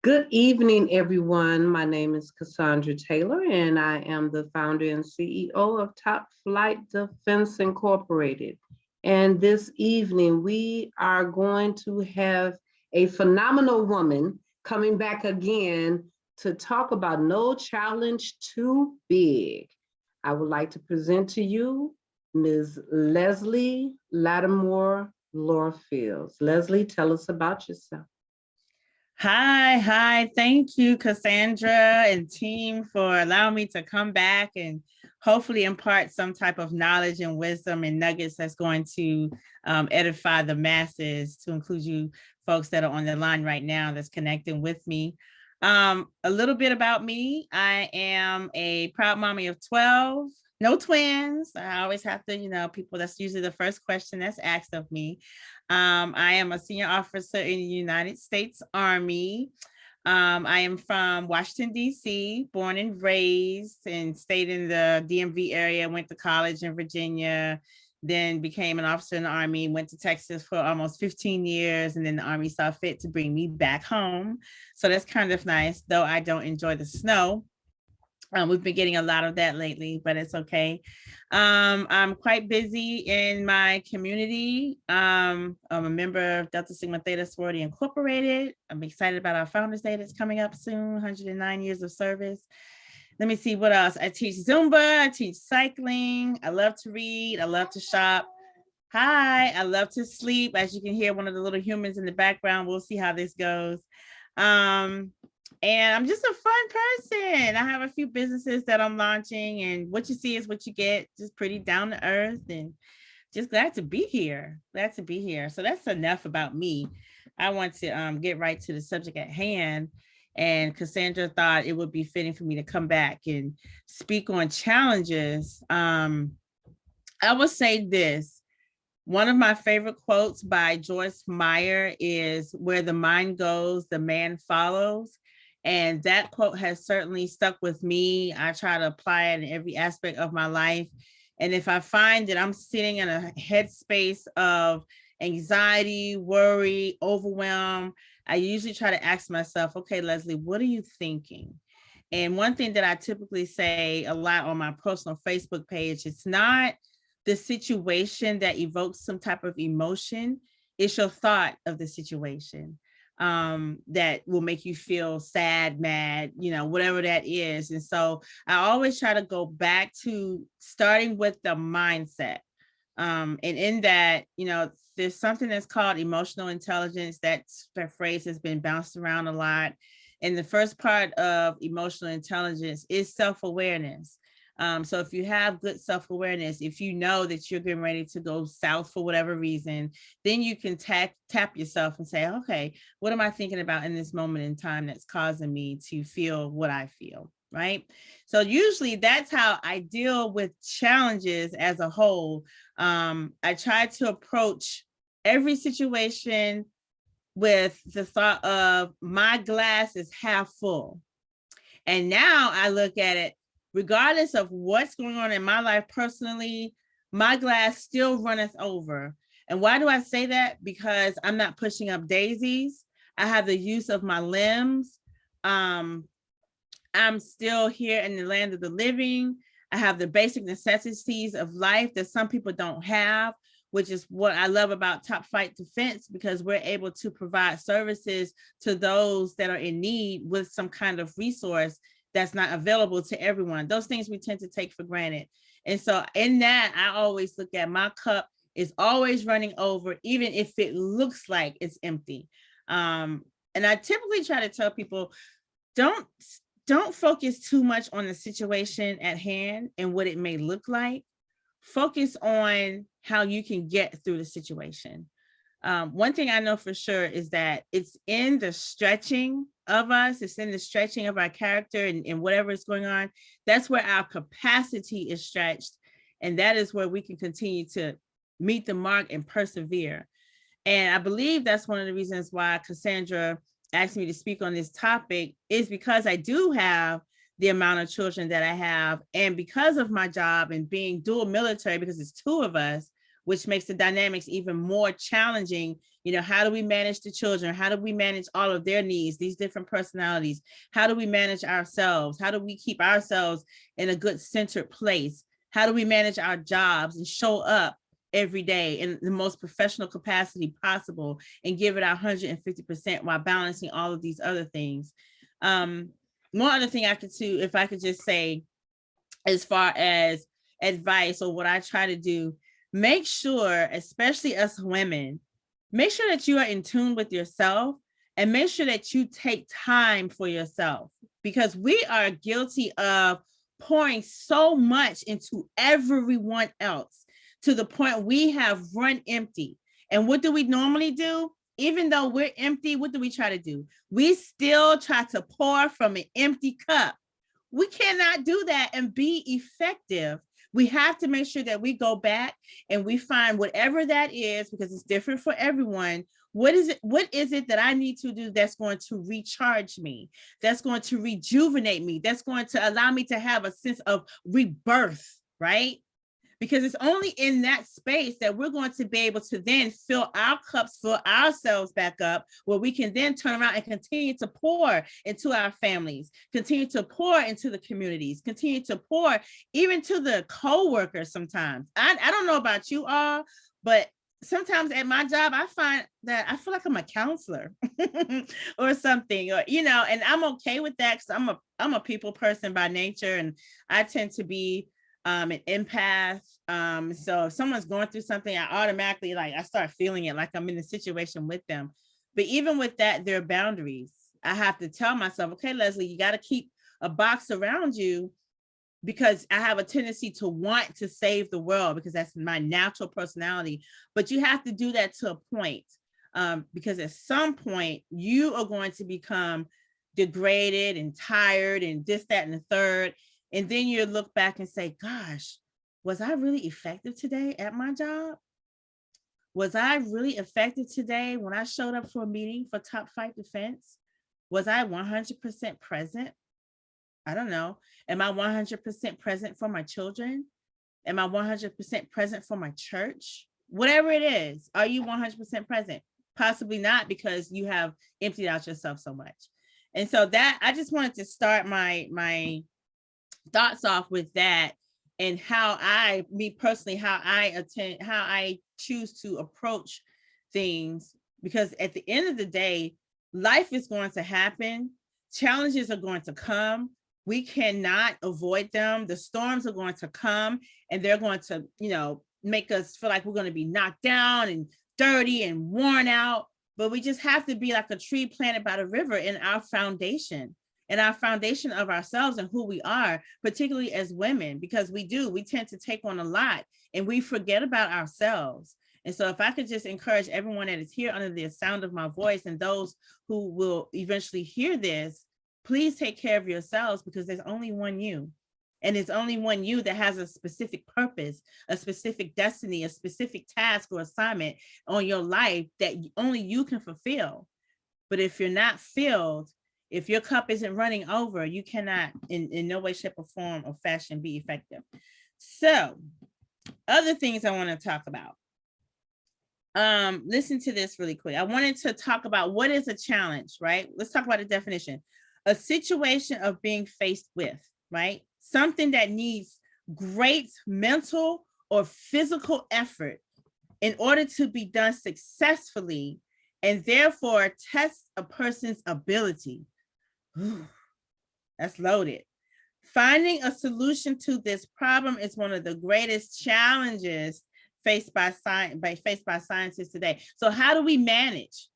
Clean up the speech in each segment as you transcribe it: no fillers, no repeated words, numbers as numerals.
Good evening, everyone. My name is Cassandra Taylor, and I am the founder and CEO of Top Flight Defense Incorporated. And this evening, we are going to have a phenomenal woman coming back again to talk about no challenge too big. I would like to present to you Ms. Leslie Lattimore Fields. Leslie, tell us about yourself. Hi. Thank you, Cassandra and team, for allowing me to come back and hopefully impart some type of knowledge and wisdom and nuggets that's going to edify the masses, to include you folks that are on the line right now that's connecting with me. A little bit about me. I am a proud mommy of 12, no twins. I always have to, people, that's usually the first question that's asked of me. I am a senior officer in the United States Army. I am from Washington, D.C., born and raised, and stayed in the DMV area, went to college in Virginia, then became an officer in the Army, went to Texas for almost 15 years, and then the Army saw fit to bring me back home. So that's kind of nice, though I don't enjoy the snow. We've been getting a lot of that lately, but it's okay. I'm quite busy in my community. I'm a member of Delta Sigma Theta sorority incorporated. I'm excited about our Founders Day that's coming up soon, 109 years of service. Let me see what else. I teach Zumba, I teach cycling. I love to read, I love to shop. Hi, I love to sleep. As you can hear, one of the little humans in the background. We'll see how this goes. And I'm just a fun person. I have a few businesses that I'm launching, and what you see is what you get. Just pretty down to earth, and just glad to be here. So that's enough about me. I want to get right to the subject at hand. And Cassandra thought it would be fitting for me to come back and speak on challenges. I will say this. One of my favorite quotes by Joyce Meyer is, "Where the mind goes, the man follows." And that quote has certainly stuck with me. I try to apply it in every aspect of my life. And if I find that I'm sitting in a headspace of anxiety, worry, overwhelm, I usually try to ask myself, okay, Leslie, what are you thinking? And one thing that I typically say a lot on my personal Facebook page, it's not the situation that evokes some type of emotion, it's your thought of the situation that will make you feel sad, mad, whatever that is. And so I always try to go back to starting with the mindset. And in that, there's something that's called emotional intelligence. That phrase has been bounced around a lot. And the first part of emotional intelligence is self-awareness. So if you have good self-awareness, if you know that you're getting ready to go south for whatever reason, then you can tap yourself and say, okay, what am I thinking about in this moment in time that's causing me to feel what I feel, right? So usually that's how I deal with challenges as a whole. I try to approach every situation with the thought of my glass is half full. And now I look at it, regardless of what's going on in my life personally, my glass still runneth over. And why do I say that? Because I'm not pushing up daisies. I have the use of my limbs. I'm still here in the land of the living. I have the basic necessities of life that some people don't have, which is what I love about Top Flight Defense, because we're able to provide services to those that are in need with some kind of resource that's not available to everyone. Those things we tend to take for granted. And so in that, I always look at my cup is always running over, even if it looks like it's empty. And I typically try to tell people, don't focus too much on the situation at hand and what it may look like. Focus on how you can get through the situation. One thing I know for sure is that it's in the stretching of us, it's in the stretching of our character and whatever is going on. That's where our capacity is stretched. And that is where we can continue to meet the mark and persevere. And I believe that's one of the reasons why Cassandra asked me to speak on this topic, is because I do have the amount of children that I have. And because of my job and being dual military, because it's two of us, which makes the dynamics even more challenging. You know, how do we manage the children? How do we manage all of their needs, these different personalities? How do we manage ourselves? How do we keep ourselves in a good centered place? How do we manage our jobs and show up every day in the most professional capacity possible and give it our 150% while balancing all of these other things? One other thing I could do, if I could just say, as far as advice or what I try to do, make sure, especially us women, make sure that you are in tune with yourself and make sure that you take time for yourself, because we are guilty of pouring so much into everyone else to the point we have run empty. And what do we normally do? Even though we're empty, what do we try to do? We still try to pour from an empty cup. We cannot do that and be effective. We have to make sure that we go back and we find whatever that is, because it's different for everyone. What is it that I need to do that's going to recharge me, that's going to rejuvenate me, that's going to allow me to have a sense of rebirth, right? Because it's only in that space that we're going to be able to then fill our cups, fill ourselves back up, where we can then turn around and continue to pour into our families, continue to pour into the communities, continue to pour even to the co-workers sometimes. I don't know about you all, but sometimes at my job, I find that I feel like I'm a counselor or something, or, you know, and I'm okay with that because I'm a people person by nature, and I tend to be an empath. So if someone's going through something, I automatically, like, I start feeling it, like I'm in a situation with them. But even with that, there are boundaries. I have to tell myself, okay, Leslie, you got to keep a box around you, because I have a tendency to want to save the world, because that's my natural personality. But you have to do that to a point, because at some point you are going to become degraded and tired and this, that, and the third. And then you look back and say, gosh, was I really effective today at my job? Was I really effective today when I showed up for a meeting for Top Flight Defense? Was I 100% present? I don't know. Am I 100% present for my children? Am I 100% present for my church? Whatever it is, are you 100% present? Possibly not, because you have emptied out yourself so much. And so that, I just wanted to start my thoughts off with that, and how me personally, how I choose to approach things. Because at the end of the day, life is going to happen. Challenges are going to come. We cannot avoid them. The storms are going to come, and they're going to, you know, make us feel like we're going to be knocked down and dirty and worn out. But we just have to be like a tree planted by the river in our foundation, and our foundation of ourselves and who we are, particularly as women, because we tend to take on a lot and we forget about ourselves. And so if I could just encourage everyone that is here under the sound of my voice, and those who will eventually hear this, please take care of yourselves, because there's only one you. And it's only one you that has a specific purpose, a specific destiny, a specific task or assignment on your life that only you can fulfill. But if you're not filled, if your cup isn't running over, you cannot in no way, shape, or form or fashion be effective. So other things I want to talk about. Listen to this really quick. I wanted to talk about what is a challenge, right? Let's talk about the definition. A situation of being faced with, right? Something that needs great mental or physical effort in order to be done successfully, and therefore test a person's ability. That's loaded. Finding a solution to this problem is one of the greatest challenges faced by scientists today. So how do we manage?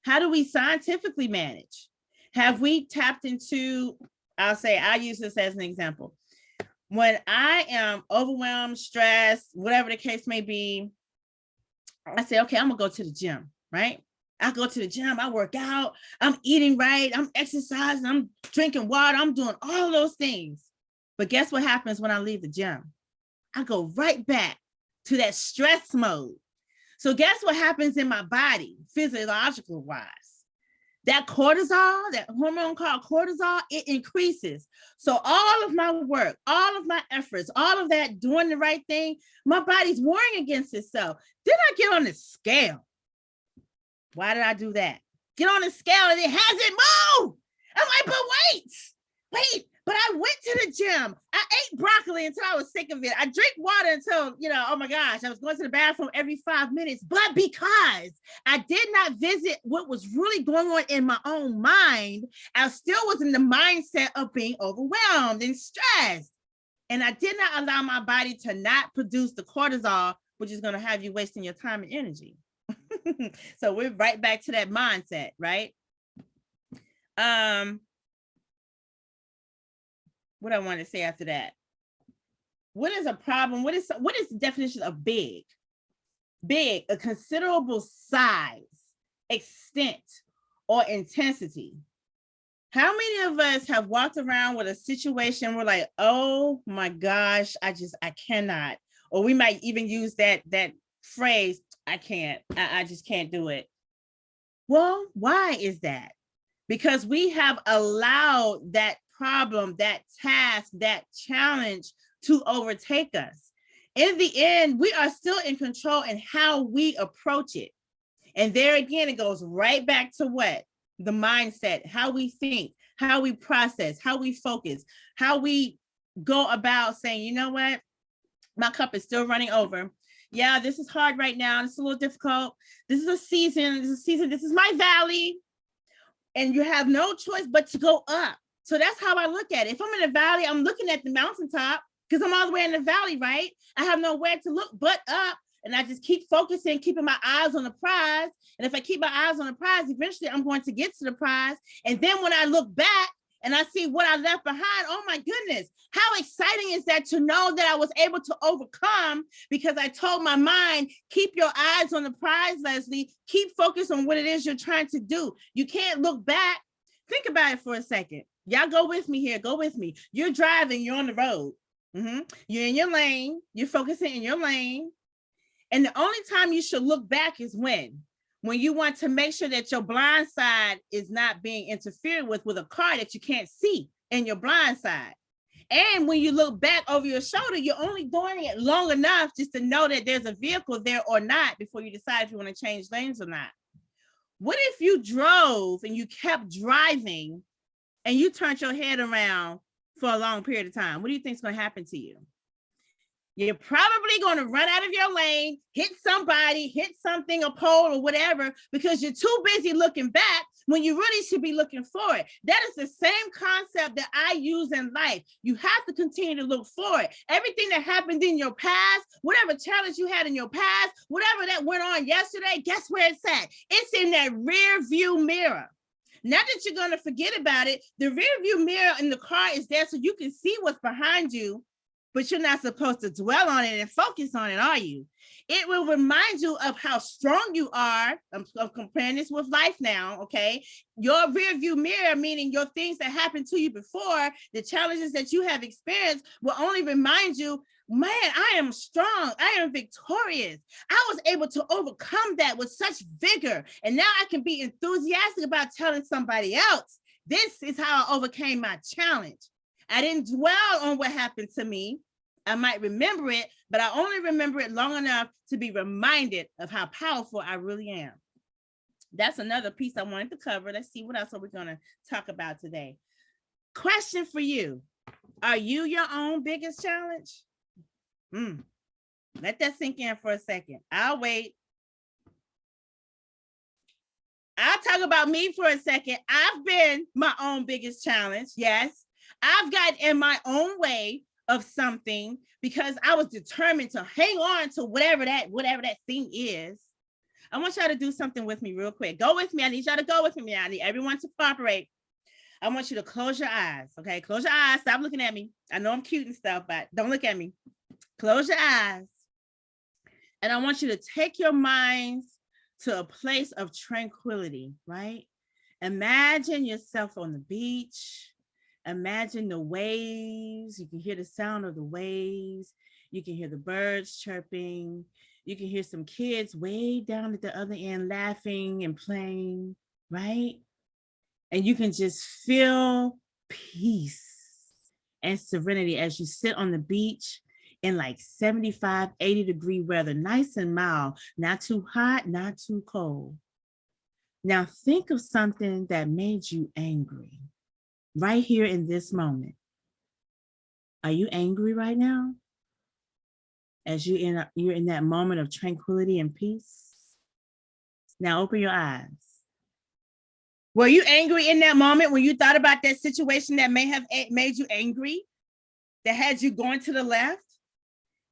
How do we scientifically manage? Have we tapped into, I'll use this as an example. When I am overwhelmed, stressed, whatever the case may be, I say, okay, I'm gonna go to the gym, right? I go to the gym, I work out, I'm eating right, I'm exercising, I'm drinking water, I'm doing all those things. But guess what happens when I leave the gym? I go right back to that stress mode. So guess what happens in my body, physiological wise? that cortisol, that hormone called cortisol, it increases. So all of my work, all of my efforts, all of that doing the right thing, my body's warring against itself. Then I get on the scale. Why did I do that? Get on the scale and it hasn't moved. I'm like, but wait, but I went to the gym. I ate broccoli until I was sick of it. I drank water until, oh my gosh, I was going to the bathroom every 5 minutes. But because I did not visit what was really going on in my own mind, I still was in the mindset of being overwhelmed and stressed. And I did not allow my body to not produce the cortisol, which is going to have you wasting your time and energy. So we're right back to that mindset, right? What I want to say after that. What is a problem? What is the definition of big? Big, a considerable size, extent, or intensity. How many of us have walked around with a situation where like, oh my gosh, I cannot. Or we might even use that phrase, I can't, I just can't do it. Well, why is that? Because we have allowed that problem, that task, that challenge to overtake us. In the end, we are still in control in how we approach it. And there again, it goes right back to what? The mindset, how we think, how we process, how we focus, how we go about saying, you know what? My cup is still running over. Yeah, this is hard right now. It's a little difficult. This is a season. This is my valley. And you have no choice but to go up. So that's how I look at it. If I'm in a valley, I'm looking at the mountaintop because I'm all the way in the valley, right? I have nowhere to look but up. And I just keep focusing, keeping my eyes on the prize. And if I keep my eyes on the prize, eventually I'm going to get to the prize. And then when I look back and I see what I left behind, oh my goodness, how exciting is that to know that I was able to overcome because I told my mind, keep your eyes on the prize, Leslie. Keep focused on what it is you're trying to do. You can't look back. Think about it for a second. Y'all go with me here. Go with me. You're driving. You're on the road. You're in your lane. You're focusing in your lane. And the only time you should look back is when you want to make sure that your blind side is not being interfered with a car that you can't see in your blind side. And when you look back over your shoulder, you're only doing it long enough just to know that there's a vehicle there or not before you decide if you want to change lanes or not. What if you drove and you kept driving and you turned your head around for a long period of time? What do you think is going to happen to you? You're probably going to run out of your lane, hit somebody, hit something, a pole or whatever, because you're too busy looking back when you really should be looking forward. That is the same concept that I use in life. You have to continue to look forward. Everything that happened in your past, whatever challenge you had in your past, whatever that went on yesterday, guess where it's at? It's in that rear view mirror. Not that you're going to forget about it. The rear view mirror in the car is there so you can see what's behind you, but you're not supposed to dwell on it and focus on it, are you? It will remind you of how strong you are. I'm comparing this with life now, okay? Your rear view mirror, meaning your things that happened to you before, the challenges that you have experienced will only remind you, man, I am strong. I am victorious. I was able to overcome that with such vigor. And now I can be enthusiastic about telling somebody else, this is how I overcame my challenge. I didn't dwell on what happened to me. I might remember it, but I only remember it long enough to be reminded of how powerful I really am. That's another piece I wanted to cover. Let's see what else are we going to talk about today. Question for you. Are you your own biggest challenge? Let that sink in for a second. I'll wait. I'll talk about me for a second. I've been my own biggest challenge. Yes. I've gotten in my own way of something because I was determined to hang on to whatever that thing is. I want y'all to do something with me real quick. Go with me. I need y'all to go with me. I need everyone to cooperate. I want you to close your eyes. Okay, close your eyes. Stop looking at me. I know I'm cute and stuff, but don't look at me. Close your eyes. And I want you to take your minds to a place of tranquility, right? Imagine yourself on the beach. Imagine the waves. You can hear the sound of the waves. You can hear the birds chirping. You can hear some kids way down at the other end laughing and playing, right? And you can just feel peace and serenity as you sit on the beach in like 75, 80-degree weather, nice and mild, not too hot, not too cold. Now think of something that made you angry right here in this moment. Are you angry right now? As you're in that moment of tranquility and peace? Now open your eyes. Were you angry in that moment when you thought about that situation that may have made you angry, that had you going to the left?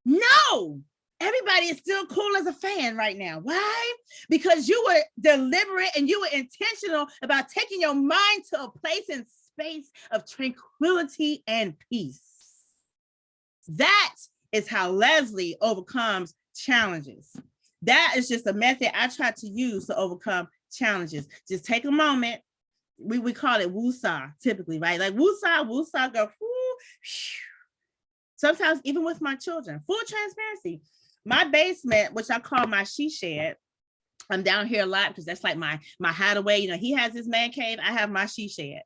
No, everybody is still cool as a fan right now. Why? Because you were deliberate and you were intentional about taking your mind to a place and space of tranquility and peace. That is how Leslie overcomes challenges. That is just a method I try to use to overcome challenges. Just take a moment. We call it woosah typically, right? Like woosah, go. Whoo, sometimes even with my children, full transparency. My basement, which I call my she shed, I'm down here a lot because that's like my hideaway. You know, he has his man cave. I have my she shed.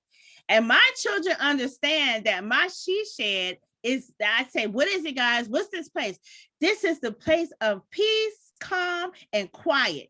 And my children understand that my she shed is, I say, what is it, guys? What's this place? This is the place of peace, calm, and quiet.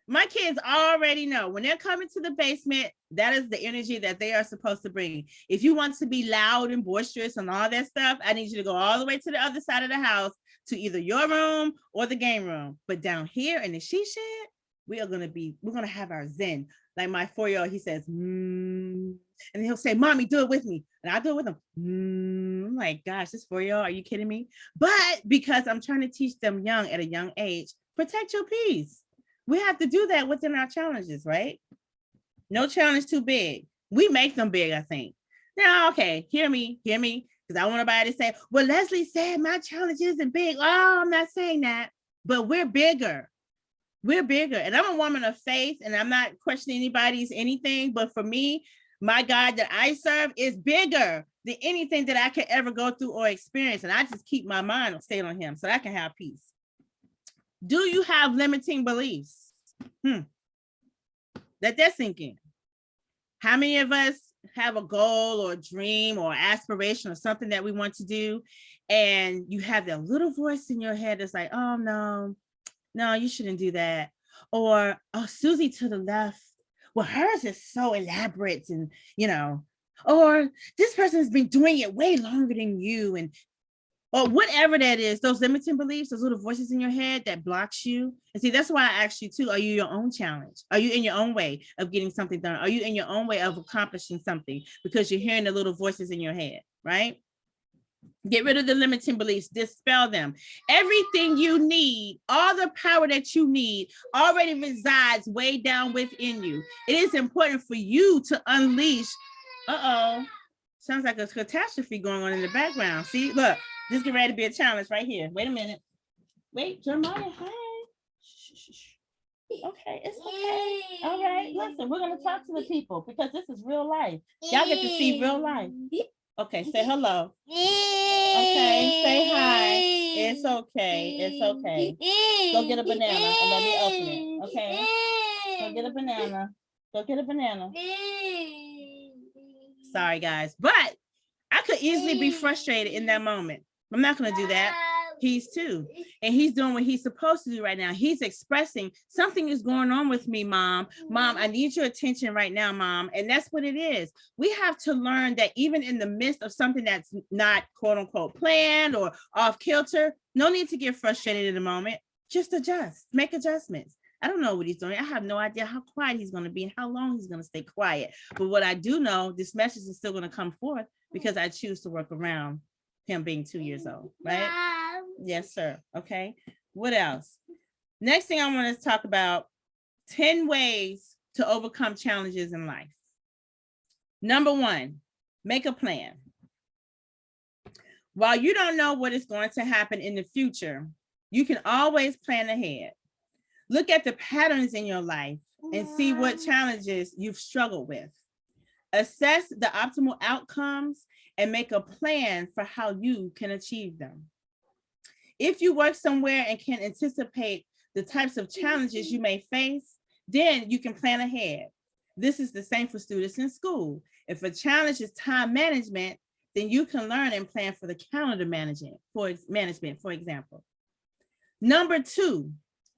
My kids already know when they're coming to the basement, that is the energy that they are supposed to bring. If you want to be loud and boisterous and all that stuff, I need you to go all the way to the other side of the house to either your room or the game room. But down here in the she shed, we're gonna have our zen. Like my 4-year-old, he says, and he'll say, "Mommy, do it with me," and I do it with him. I'm like, gosh, this 4-year-old, are you kidding me? But because I'm trying to teach them young at a young age, protect your peace. We have to do that within our challenges, right? No challenge too big. We make them big, I think. Now, okay, hear me, because I want everybody to say, well, Leslie said my challenge isn't big. Oh, I'm not saying that, but we're bigger. We're bigger. And I'm a woman of faith, and I'm not questioning anybody's anything, but for me, my God that I serve is bigger than anything that I could ever go through or experience. And I just keep my mind stayed on him so I can have peace. Do you have limiting beliefs? Let that sink in. How many of us have a goal or a dream or aspiration or something that we want to do, and you have that little voice in your head that's like, oh, no, you shouldn't do that. Or, oh, Susie to the left, well, hers is so elaborate, and, you know, or this person's been doing it way longer than you, and or whatever that is, those limiting beliefs, those little voices in your head that blocks you. And see, that's why I asked you too, are you your own challenge? Are you in your own way of getting something done? Are you in your own way of accomplishing something? Because you're hearing the little voices in your head, right? Get rid of the limiting beliefs, dispel them. Everything you need, all the power that you need already resides way down within you. It is important for you to unleash, sounds like a catastrophe going on in the background. See, look. This get ready to be a challenge right here. Wait a minute. Wait, Jeremiah, hey. Okay, it's okay. All right, listen, we're going to talk to the people because this is real life. Y'all get to see real life. Okay, say hello. Okay, say hi. It's okay. It's okay. Go get a banana and let me open it. Okay? Go get a banana. Go get a banana. Sorry, guys, but I could easily be frustrated in that moment. I'm not going to do that. He's too. And he's doing what he's supposed to do right now. He's expressing something is going on with me, Mom. Mom, I need your attention right now, Mom. And that's what it is. We have to learn that even in the midst of something that's not quote unquote planned or off kilter, no need to get frustrated in the moment. Just adjust, make adjustments. I don't know what he's doing. I have no idea how quiet he's going to be and how long he's going to stay quiet. But what I do know, this message is still going to come forth because I choose to work around him being 2 years old, right? Yes, sir. Okay. What else? Next thing I want to talk about 10 ways to overcome challenges in life. Number 1, make a plan. While you don't know what is going to happen in the future, you can always plan ahead. Look at the patterns in your life and see what challenges you've struggled with. Assess the optimal outcomes and make a plan for how you can achieve them. If you work somewhere and can anticipate the types of challenges you may face, then you can plan ahead. This is the same for students in school. If a challenge is time management, then you can learn and plan for the calendar management, for example. Number 2,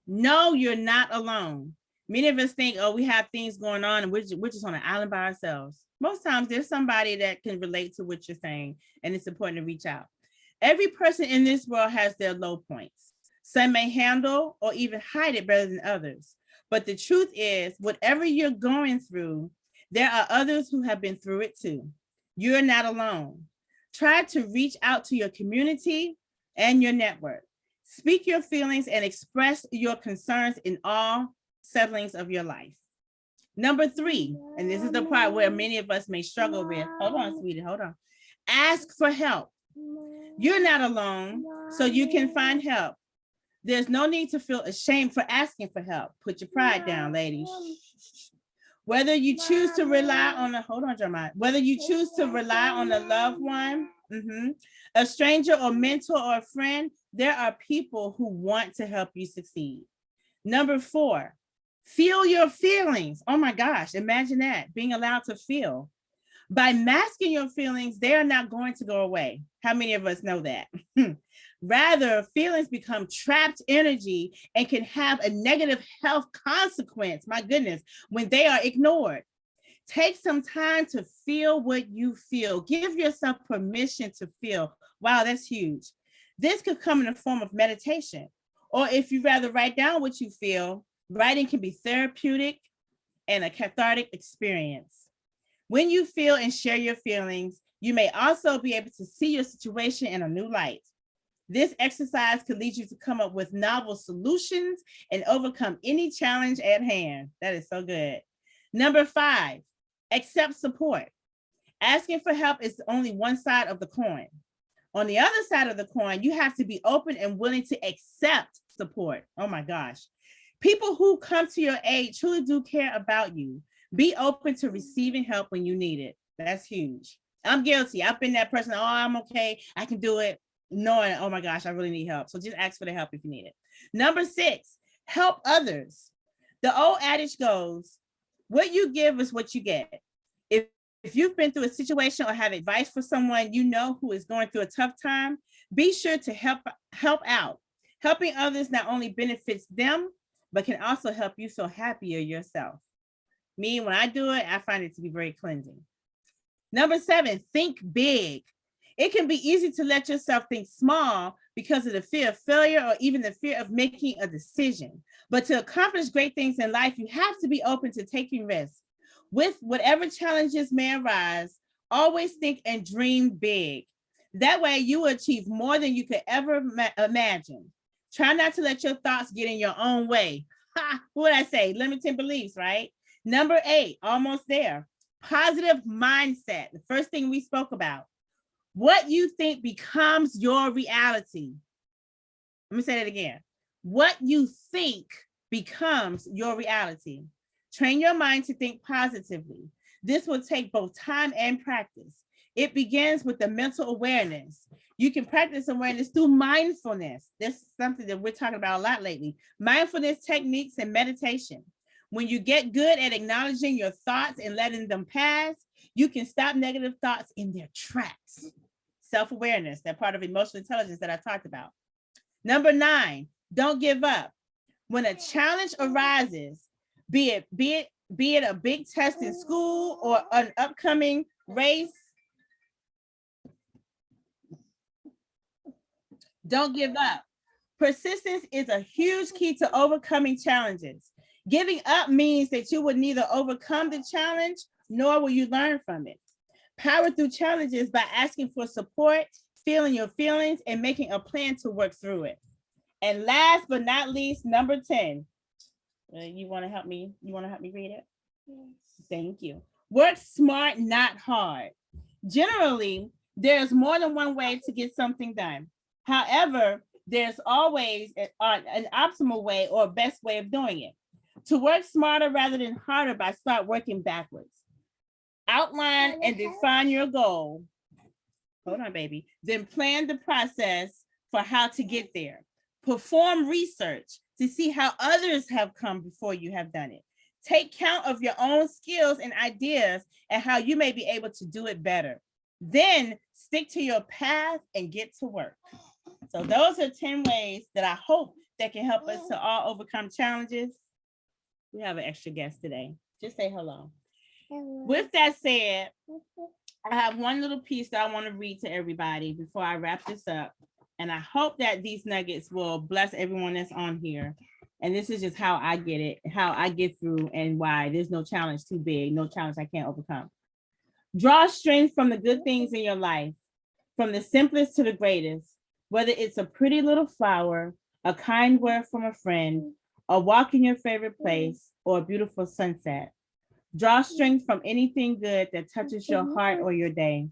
no, you're not alone. Many of us think, oh, we have things going on and we're just on an island by ourselves. Most times there's somebody that can relate to what you're saying, and it's important to reach out. Every person in this world has their low points. Some may handle or even hide it better than others. But the truth is, whatever you're going through, there are others who have been through it too. You're not alone. Try to reach out to your community and your network. Speak your feelings and express your concerns in all settlings of your life. Number 3, and this is the part where many of us may struggle with. Hold on, sweetie, hold on. Ask for help. You're not alone, so you can find help. There's no need to feel ashamed for asking for help. Put your pride down, ladies. Whether you choose to rely on whether you choose to rely on a loved one, a stranger or mentor or a friend, there are people who want to help you succeed. Number 4, feel your feelings. Oh my gosh, imagine that, being allowed to feel. By masking your feelings, they are not going to go away. How many of us know that? Rather, feelings become trapped energy and can have a negative health consequence, my goodness, when they are ignored. Take some time to feel what you feel. Give yourself permission to feel. Wow, that's huge. This could come in the form of meditation, or if you rather write down what you feel, writing can be therapeutic and a cathartic experience. When you feel and share your feelings, you may also be able to see your situation in a new light. This exercise could lead you to come up with novel solutions and overcome any challenge at hand. That is so good. Number 5, accept support. Asking for help is only one side of the coin. On the other side of the coin, you have to be open and willing to accept support. Oh my gosh. People who come to your aid truly do care about you. Be open to receiving help when you need it. That's huge. I'm guilty. I've been that person. Oh, I'm okay. I can do it. Knowing, oh my gosh, I really need help. So just ask for the help if you need it. Number 6, help others. The old adage goes, what you give is what you get. If you've been through a situation or have advice for someone you know who is going through a tough time, be sure to help out. Helping others not only benefits them, but can also help you feel happier yourself. Me, when I do it, I find it to be very cleansing. Number 7, think big. It can be easy to let yourself think small because of the fear of failure or even the fear of making a decision. But to accomplish great things in life, you have to be open to taking risks. With whatever challenges may arise, always think and dream big. That way you will achieve more than you could ever imagine. Try not to let your thoughts get in your own way. What I say? Limiting beliefs, right? Number 8, almost there. Positive mindset. The first thing we spoke about. What you think becomes your reality. Let me say that again. What you think becomes your reality. Train your mind to think positively. This will take both time and practice. It begins with the mental awareness. You can practice awareness through mindfulness. This is something that we're talking about a lot lately. Mindfulness techniques and meditation. When you get good at acknowledging your thoughts and letting them pass, you can stop negative thoughts in their tracks. Self-awareness, that part of emotional intelligence that I talked about. Number 9, don't give up. When a challenge arises, be it a big test in school or an upcoming race, don't give up. Persistence is a huge key to overcoming challenges. Giving up means that you will neither overcome the challenge nor will you learn from it. Power through challenges by asking for support, feeling your feelings, and making a plan to work through it. And last but not least, number 10. You want to help me? You want to help me read it? Yes. Thank you. Work smart, not hard. Generally, there's more than one way to get something done. However, there's always an optimal way or best way of doing it. To work smarter rather than harder by start working backwards. Outline and define your goal. Hold on, baby. Then plan the process for how to get there. Perform research to see how others have come before you have done it. Take count of your own skills and ideas and how you may be able to do it better. Then stick to your path and get to work. So those are 10 ways that I hope that can help us to all overcome challenges. We have an extra guest today. Just say hello. With that said, I have one little piece that I want to read to everybody before I wrap this up. And I hope that these nuggets will bless everyone that's on here. And this is just how I get it, how I get through, and why there's no challenge too big, no challenge I can't overcome. Draw strength from the good things in your life, from the simplest to the greatest, whether it's a pretty little flower, a kind word from a friend, a walk in your favorite place, or a beautiful sunset. Draw strength from anything good that touches your heart or your day.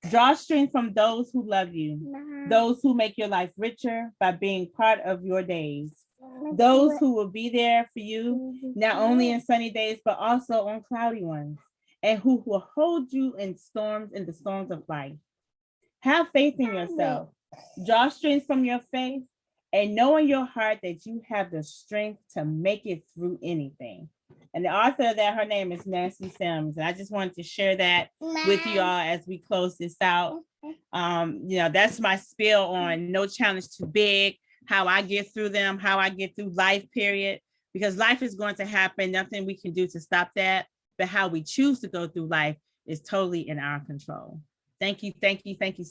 Draw strength from those who love you, those who make your life richer by being part of your days, those who will be there for you, not only in sunny days, but also on cloudy ones, and who will hold you in the storms of life. Have faith in yourself. Draw strength from your faith and know in your heart that you have the strength to make it through anything. And the author of that, her name is Nancy Sims. And I just wanted to share that with you all as we close this out. That's my spiel on no challenge too big, how I get through them, how I get through life, period. Because life is going to happen. Nothing we can do to stop that. But how we choose to go through life is totally in our control. Thank you. Thank you. Thank you